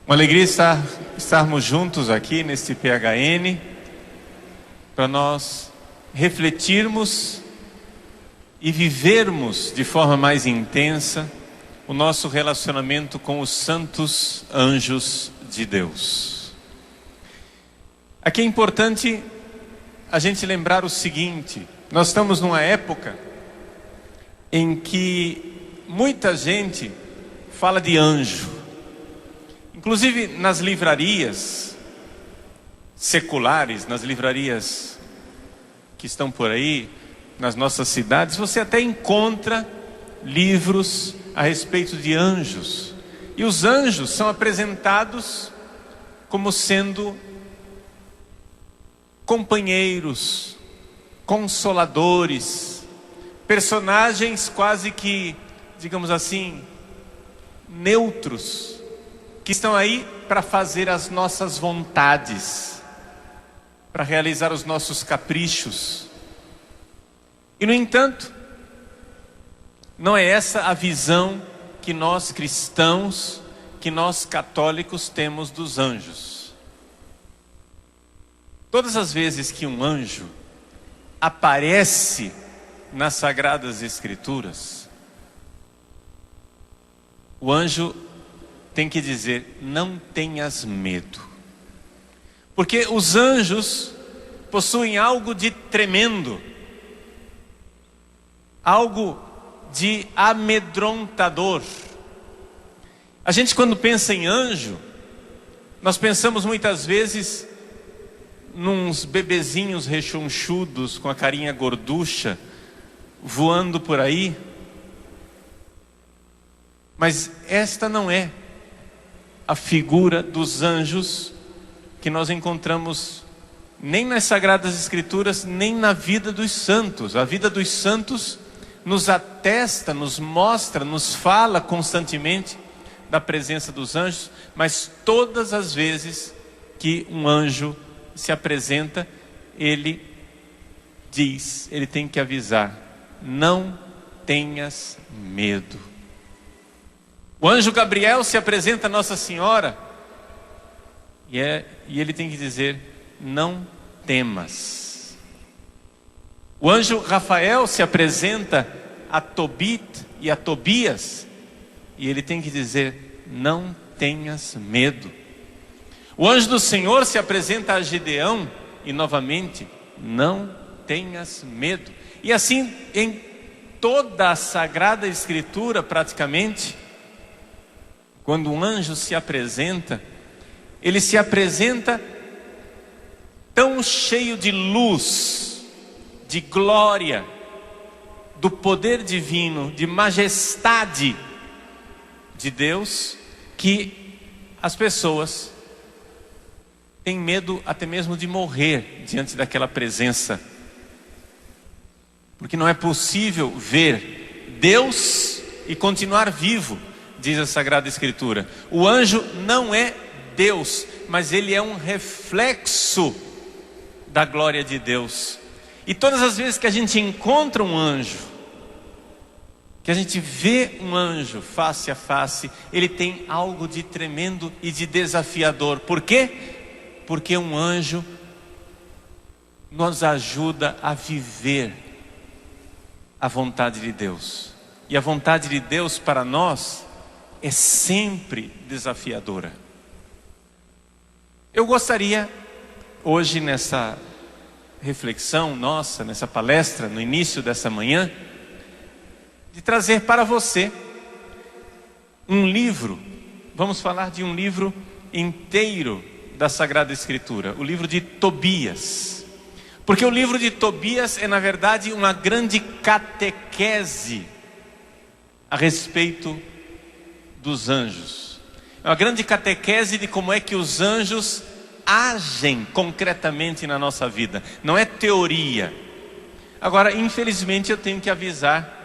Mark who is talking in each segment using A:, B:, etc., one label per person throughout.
A: Uma alegria estarmos juntos aqui neste PHN, para nós refletirmos e vivermos de forma mais intensa o nosso relacionamento com os santos anjos de Deus. Aqui é importante a gente lembrar o seguinte: nós estamos numa época em que muita gente fala de anjo. Inclusive nas livrarias seculares, nas livrarias que estão por aí, nas nossas cidades, você até encontra livros a respeito de anjos. E os anjos são apresentados como sendo companheiros, consoladores, personagens quase que, digamos assim, neutros, que estão aí para fazer as nossas vontades, para realizar os nossos caprichos. E no entanto, não é essa a visão que nós cristãos, que nós católicos temos dos anjos. Todas as vezes que um anjo aparece nas Sagradas Escrituras, o anjo tem que dizer: não tenhas medo. Porque os anjos possuem algo de tremendo, algo de amedrontador. A gente, quando pensa em anjo, nós pensamos muitas vezes nos bebezinhos rechonchudos com a carinha gorducha voando por aí. Mas esta não é a figura dos anjos que nós encontramos nem nas Sagradas Escrituras, nem na vida dos santos. A vida dos santos nos atesta, nos mostra, nos fala constantemente da presença dos anjos, mas todas as vezes que um anjo se apresenta, ele diz, ele tem que avisar: não tenhas medo. O anjo Gabriel se apresenta a Nossa Senhora e ele tem que dizer: não temas. O anjo Rafael se apresenta a Tobit e a Tobias e ele tem que dizer: não tenhas medo. O anjo do Senhor se apresenta a Gideão e novamente: não tenhas medo. E assim em toda a Sagrada Escritura, praticamente, quando um anjo se apresenta, ele se apresenta tão cheio de luz, de glória, do poder divino, de majestade de Deus, que as pessoas têm medo até mesmo de morrer diante daquela presença. Porque não é possível ver Deus e continuar vivo, diz a Sagrada Escritura. O anjo não é Deus, mas ele é um reflexo da glória de Deus. E todas as vezes que a gente encontra um anjo, que a gente vê um anjo face a face, ele tem algo de tremendo e de desafiador. Por quê? Porque um anjo nos ajuda a viver a vontade de Deus. E a vontade de Deus para nós é sempre desafiadora. Eu gostaria hoje, nessa reflexão nossa, nessa palestra, no início dessa manhã, de trazer para você um livro. Vamos falar de um livro inteiro da Sagrada Escritura, o livro de Tobias. Porque o livro de Tobias é, na verdade, uma grande catequese a respeito dos anjos. É uma grande catequese de como é que os anjos agem concretamente na nossa vida. Não é teoria. Agora, infelizmente, eu tenho que avisar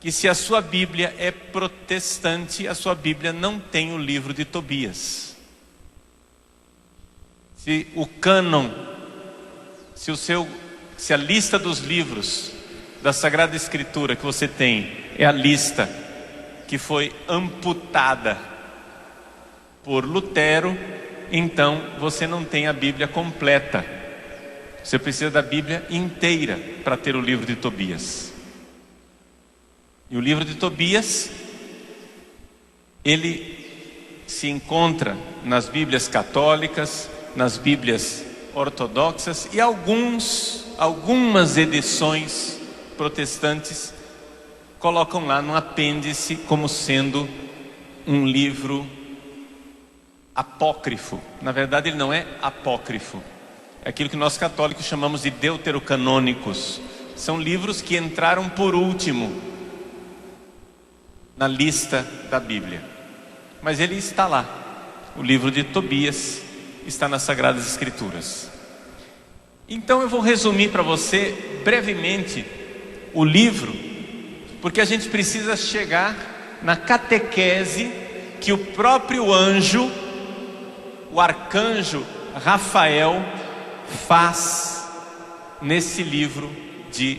A: que se a sua Bíblia é protestante, a sua Bíblia não tem o livro de Tobias. Se o cânon, se a lista dos livros da Sagrada Escritura que você tem é a lista que foi amputada por Lutero, então você não tem a Bíblia completa. Você precisa da Bíblia inteira para ter o livro de Tobias. E o livro de Tobias, ele se encontra nas Bíblias católicas, nas Bíblias ortodoxas e algumas edições protestantes colocam lá no apêndice como sendo um livro apócrifo. Na verdade, ele não é apócrifo. É aquilo que nós católicos chamamos de deuterocanônicos. São livros que entraram por último na lista da Bíblia. Mas ele está lá. O livro de Tobias está nas Sagradas Escrituras. Então eu vou resumir para você brevemente o livro, porque a gente precisa chegar na catequese que o próprio anjo, o arcanjo Rafael, faz nesse livro de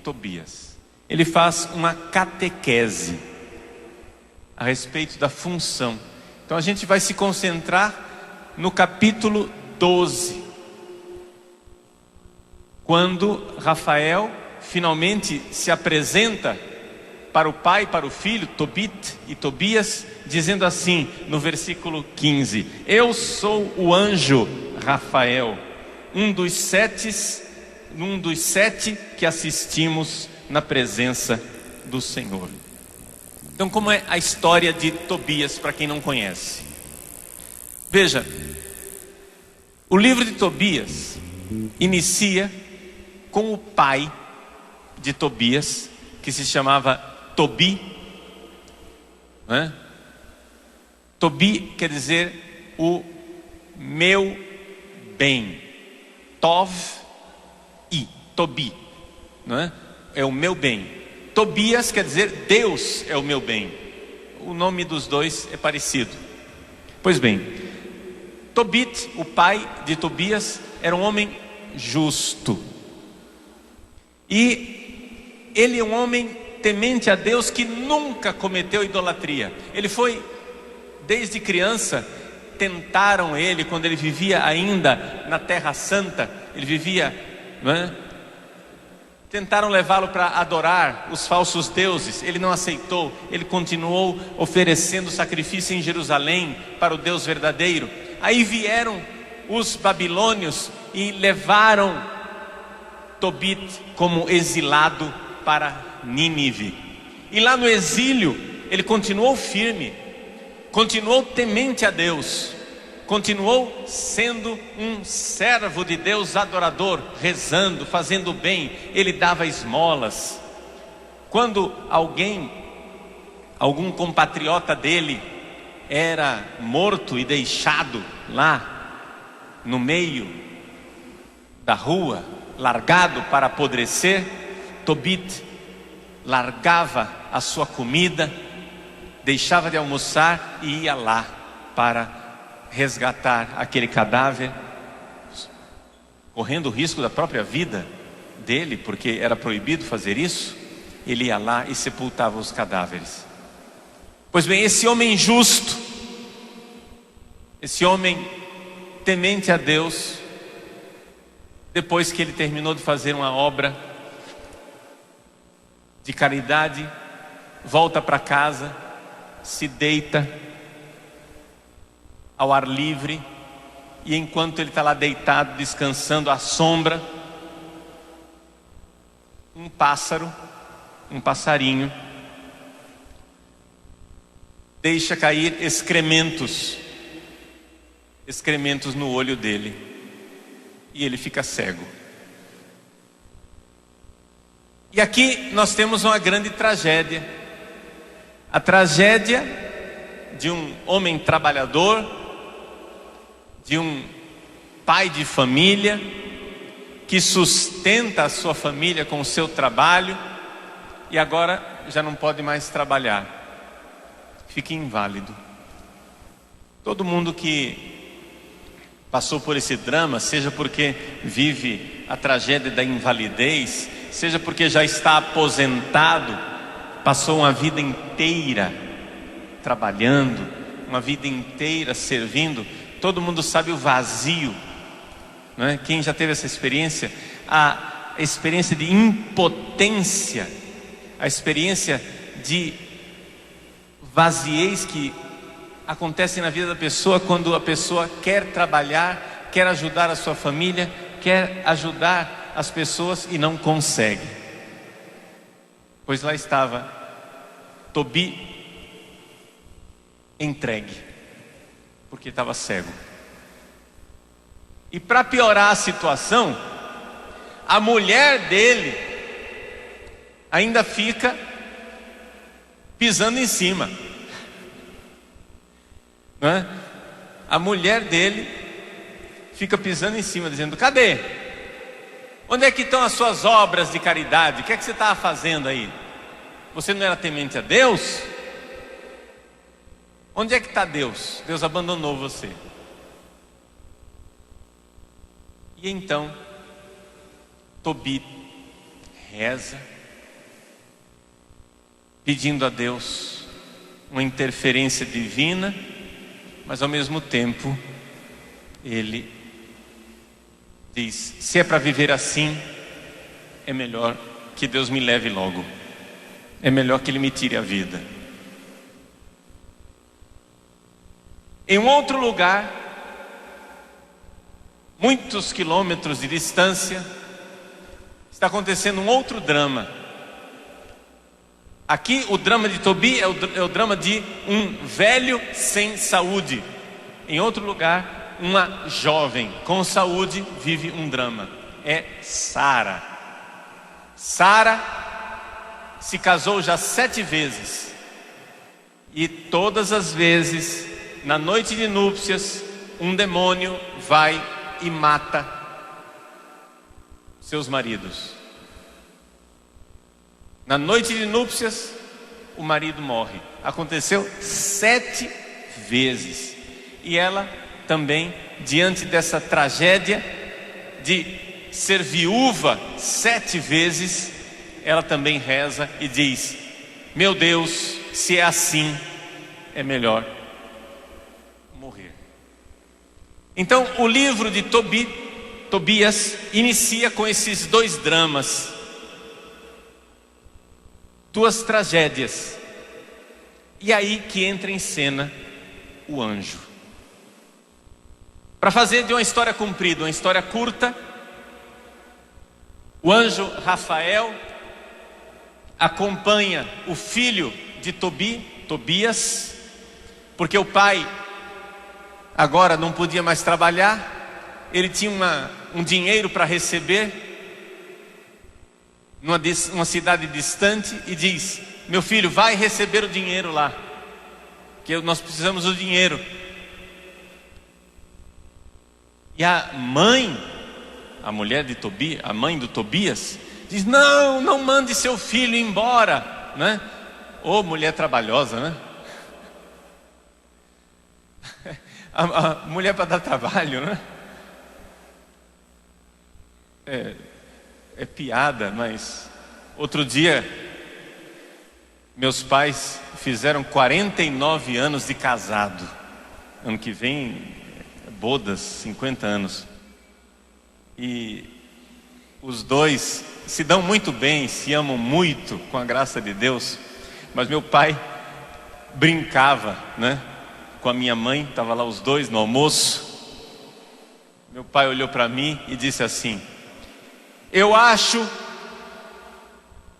A: Tobias. Ele faz uma catequese a respeito da função. Então a gente vai se concentrar no capítulo 12, quando Rafael finalmente se apresenta para o pai e para o filho, Tobit e Tobias, dizendo assim no versículo 15: eu sou o anjo Rafael, um dos sete que assistimos na presença do Senhor. Então, como é a história de Tobias, para quem não conhece? Veja, o livro de Tobias inicia com o pai de Tobias, que se chamava Tobi, né? Tobi quer dizer o meu bem. Tobi, né? É o meu bem. Tobias quer dizer Deus é o meu bem. O nome dos dois é parecido. Pois bem, Tobit, o pai de Tobias, era um homem justo. E ele é um homem temente a Deus que nunca cometeu idolatria. Ele foi, desde criança, tentaram ele, quando ele vivia ainda na Terra Santa, ele vivia, não é? Tentaram levá-lo para adorar os falsos deuses. Ele não aceitou. Ele continuou oferecendo sacrifício em Jerusalém para o Deus verdadeiro. Aí vieram os babilônios e levaram Tobit como exilado para Nínive. E lá no exílio ele continuou firme, continuou temente a Deus, continuou sendo um servo de Deus adorador, rezando, fazendo bem. Ele dava esmolas. Quando algum compatriota dele era morto e deixado lá no meio da rua, largado para apodrecer, Tobit largava a sua comida, deixava de almoçar e ia lá para resgatar aquele cadáver, correndo o risco da própria vida dele, porque era proibido fazer isso. Ele ia lá e sepultava os cadáveres. Pois bem, esse homem justo, esse homem temente a Deus, depois que ele terminou de fazer uma obra de caridade, volta para casa, se deita ao ar livre, e enquanto ele está lá deitado, descansando à sombra, um passarinho, deixa cair excrementos no olho dele, e ele fica cego. E aqui nós temos uma grande tragédia, a tragédia de um homem trabalhador, de um pai de família, que sustenta a sua família com o seu trabalho, e agora já não pode mais trabalhar, fica inválido. Todo mundo que passou por esse drama, seja porque vive a tragédia da invalidez, seja porque já está aposentado, passou uma vida inteira trabalhando, uma vida inteira servindo, todo mundo sabe o vazio, não é? Quem já teve essa experiência, a experiência de impotência, a experiência de vaziez que acontece na vida da pessoa quando a pessoa quer trabalhar, quer ajudar a sua família, quer ajudar as pessoas e não consegue. Pois lá estava Tobi entregue, porque estava cego. E para piorar a situação, a mulher dele ainda fica pisando em cima, não é? A mulher dele fica pisando em cima, dizendo: cadê? Onde é que estão as suas obras de caridade? O que é que você estava fazendo aí? Você não era temente a Deus? Onde é que está Deus? Deus abandonou você. E então Tobi reza, pedindo a Deus uma interferência divina, mas ao mesmo tempo ele diz: se é para viver assim, é melhor que Deus me leve logo, é melhor que Ele me tire a vida. Em um outro lugar, muitos quilômetros de distância, está acontecendo um outro drama. Aqui o drama de Tobi é o drama de um velho sem saúde. Em outro lugar, uma jovem com saúde vive um drama. É Sara. Sara se casou já 7 vezes. E todas as vezes, na noite de núpcias, um demônio vai e mata seus maridos. Na noite de núpcias, o marido morre. Aconteceu 7 vezes. E ela também, diante dessa tragédia de ser viúva 7 vezes, ela também reza e diz: meu Deus, se é assim, é melhor morrer. Então o livro de Tobias inicia com esses 2 dramas, 2 tragédias. E aí que entra em cena o anjo. Para fazer de uma história comprida uma história curta, o anjo Rafael acompanha o filho de Tobias, porque o pai agora não podia mais trabalhar, ele tinha um dinheiro para receber numa cidade distante, e diz: meu filho, vai receber o dinheiro lá, que nós precisamos do dinheiro. E a mãe, a mulher de Tobias, a mãe do Tobias, diz: não mande seu filho embora, né? Ô, mulher trabalhosa, né? A mulher para dar trabalho, né? É piada, mas outro dia meus pais fizeram 49 anos de casado. Ano que vem, bodas, 50 anos. E os 2 se dão muito bem, se amam muito, com a graça de Deus. Mas meu pai brincava, né, com a minha mãe. Estava lá os 2 no almoço. Meu pai olhou para mim e disse assim: eu acho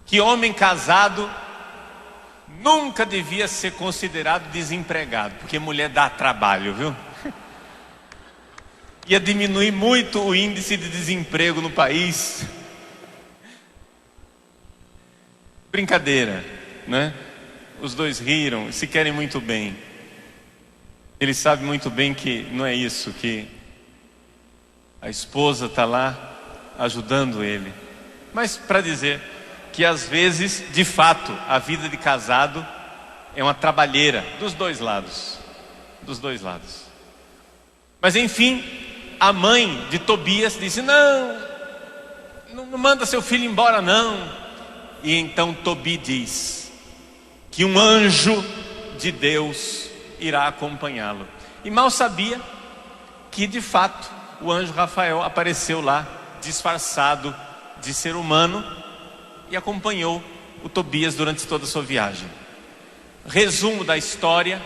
A: que homem casado nunca devia ser considerado desempregado, porque mulher dá trabalho, viu? Ia diminuir muito o índice de desemprego no país. Brincadeira, né? Os 2 riram, se querem muito bem. Ele sabe muito bem que não é isso, que a esposa está lá ajudando ele. Mas para dizer que às vezes, de fato, a vida de casado é uma trabalheira dos 2 lados. Dos 2 lados. Mas enfim, a mãe de Tobias disse: não manda seu filho embora não. E então Tobi diz que um anjo de Deus irá acompanhá-lo. E mal sabia que de fato o anjo Rafael apareceu lá disfarçado de ser humano e acompanhou o Tobias durante toda a sua viagem. Resumo da história: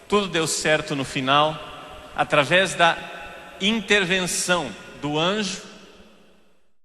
A: tudo deu certo no final, através da intervenção do anjo